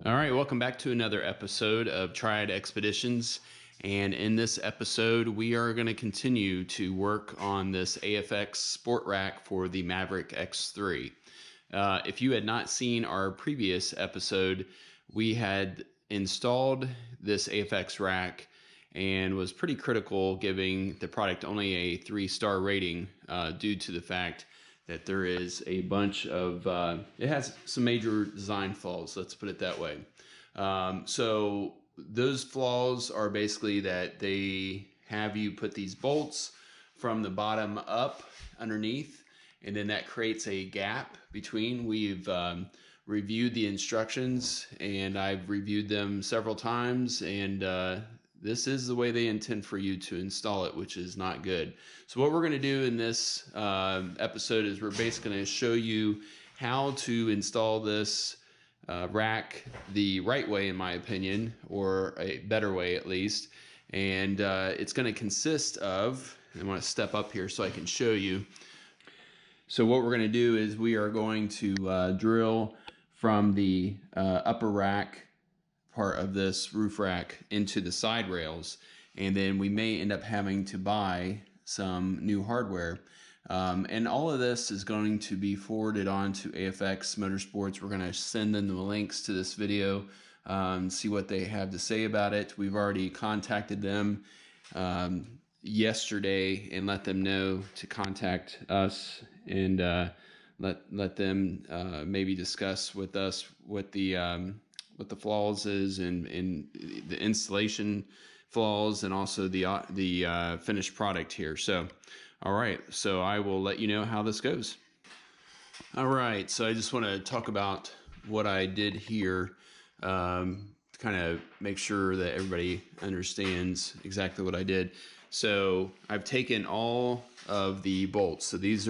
All right, welcome back to another episode of Triad Expeditions. And in this episode, we are going to continue to work on this AFX Sport Rack for the Maverick X3. If you had not seen our previous episode, we had installed this AFX rack and was pretty critical, giving the product only a 3-star rating due to the fact that there is a bunch of, it has some major design flaws, let's put it that way. So those flaws are basically that they have you put these bolts from the bottom up underneath, and then that creates a gap between. We've reviewed the instructions, and I've reviewed them several times, and this is the way they intend for you to install it, which is not good. So what we're going to do in this episode is we're basically going to show you how to install this rack the right way, in my opinion, or a better way at least. And it's going to consist of, I want to step up here so I can show you. So what we're going to do is we are going to drill from the upper rack part of this roof rack into the side rails, and then we may end up having to buy some new hardware, and all of this is going to be forwarded on to AFX Motorsports. We're going to send them the links to this video, see what they have to say about it. We've already contacted them yesterday and let them know to contact us, and let them maybe discuss with us what the flaws is, and the installation flaws, and also the finished product here. So, all right, so I will let you know how this goes. All right, so I just want to talk about what I did here, to kind of make sure that everybody understands exactly what I did. So I've taken all of the bolts. So these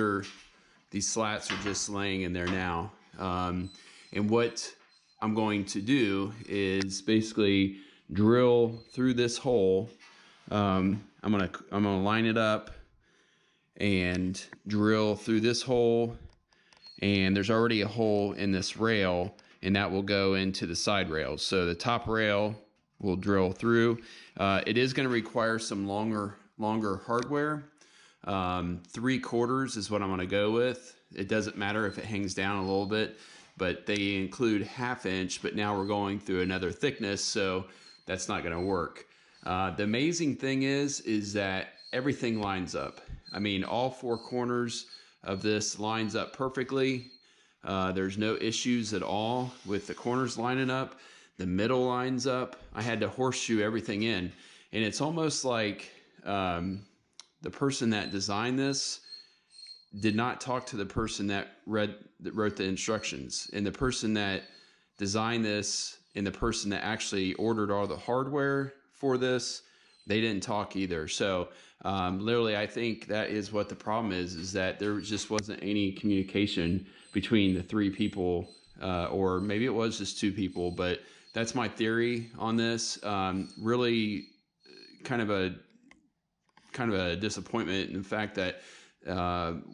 slats are just laying in there now, and what I'm going to do is basically drill through this hole. I'm gonna line it up and drill through this hole, and there's already a hole in this rail, and that will go into the side rails. So the top rail will drill through. It is going to require some longer hardware. 3/4 is what I'm going to go with. It doesn't matter if it hangs down a little bit, but they include 1/2 inch, but now we're going through another thickness, so that's not going to work. The amazing thing is that everything lines up. I mean, all 4 corners of this lines up perfectly. There's no issues at all with the corners lining up. The middle lines up. I had to horseshoe everything in, and it's almost like the person that designed this did not talk to the person that wrote the instructions, and the person that designed this and the person that actually ordered all the hardware for this, they didn't talk either. So literally, I think that is what the problem is that there just wasn't any communication between the 3 people, or maybe it was just 2 people, but that's my theory on this. Really kind of a disappointment in the fact that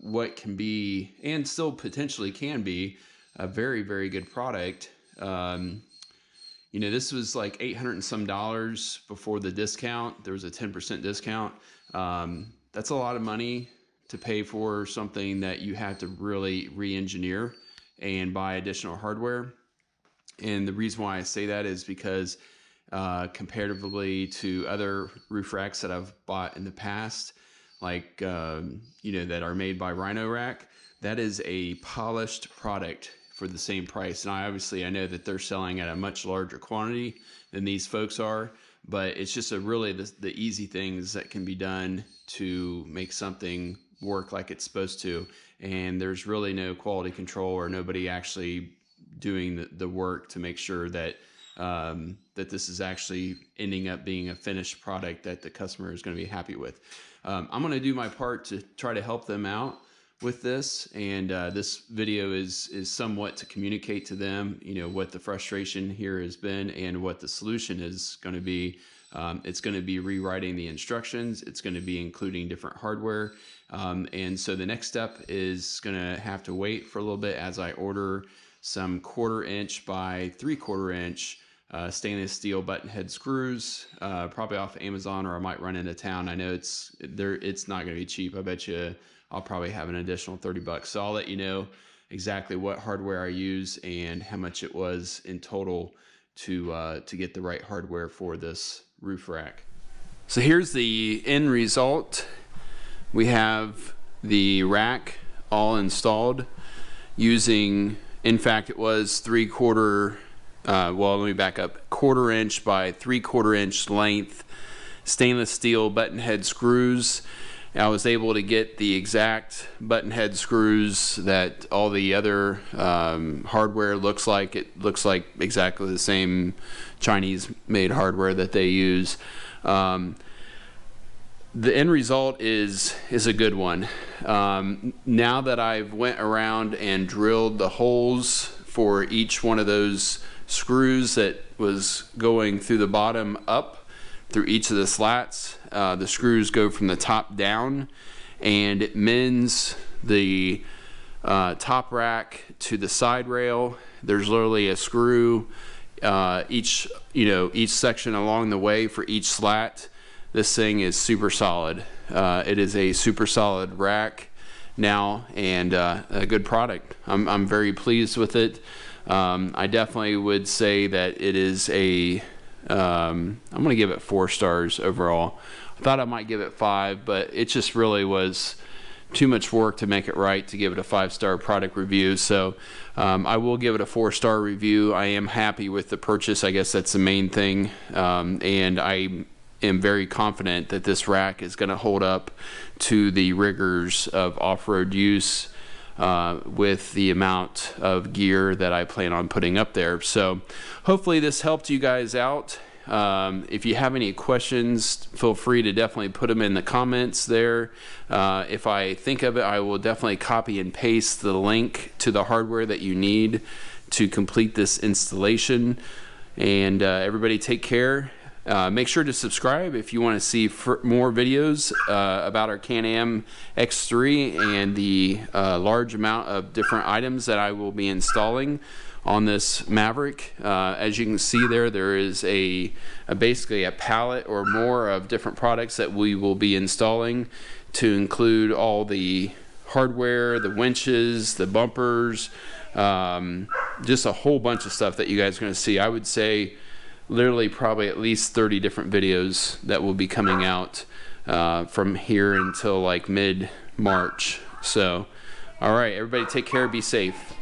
what can be, and still potentially can be, a very, very good product. This was like $800 and some before the discount. There was a 10% discount. That's a lot of money to pay for something that you have to really re-engineer and buy additional hardware. And the reason why I say that is because comparatively to other roof racks that I've bought in the past, like that are made by Rhino Rack, that is a polished product for the same price. And I know that they're selling at a much larger quantity than these folks are, but it's just really the easy things that can be done to make something work like it's supposed to. And there's really no quality control or nobody actually doing the work to make sure that that this is actually ending up being a finished product that the customer is going to be happy with. I'm going to do my part to try to help them out with this, and this video is somewhat to communicate to them, what the frustration here has been and what the solution is going to be. It's going to be rewriting the instructions. It's going to be including different hardware. And so the next step is going to have to wait for a little bit as I order some 1/4 inch by 3/4 inch stainless steel button head screws, probably off Amazon, or I might run into town. I know it's not going to be cheap. I bet you I'll probably have an additional $30. So I'll let you know exactly what hardware I use and how much it was in total to get the right hardware for this roof rack. So here's the end result. We have the rack all installed using, in fact, it was 3/4, well, let me back up, 1/4 inch by 3/4 inch length stainless steel button head screws. I was able to get the exact button head screws that all the other hardware looks like. It looks like exactly the same Chinese made hardware that they use. The end result is a good one. Now that I've went around and drilled the holes for each one of those screws that was going through the bottom up through each of the slats, the screws go from the top down, and it mends the top rack to the side rail. There's literally a screw each section along the way for each slat. This thing is super solid. It is a super solid rack now, and a good product. I'm very pleased with it. I definitely would say that it is I'm going to give it 4 stars overall. I thought I might give it 5, but it just really was too much work to make it right to give it a 5-star product review. So I will give it a 4-star review. I am happy with the purchase. I guess that's the main thing. And I am very confident that this rack is going to hold up to the rigors of off-road use with the amount of gear that I plan on putting up there. So hopefully this helped you guys out. If you have any questions, feel free to definitely put them in the comments there. If I think of it, I will definitely copy and paste the link to the hardware that you need to complete this installation. And everybody take care. Make sure to subscribe if you want to see more videos about our Can-Am X3 and the large amount of different items that I will be installing on this Maverick. As you can see there is basically a pallet or more of different products that we will be installing, to include all the hardware, the winches, the bumpers, just a whole bunch of stuff that you guys are going to see. I would say literally probably at least 30 different videos that will be coming out from here until like mid-March. So, all right, everybody take care, be safe.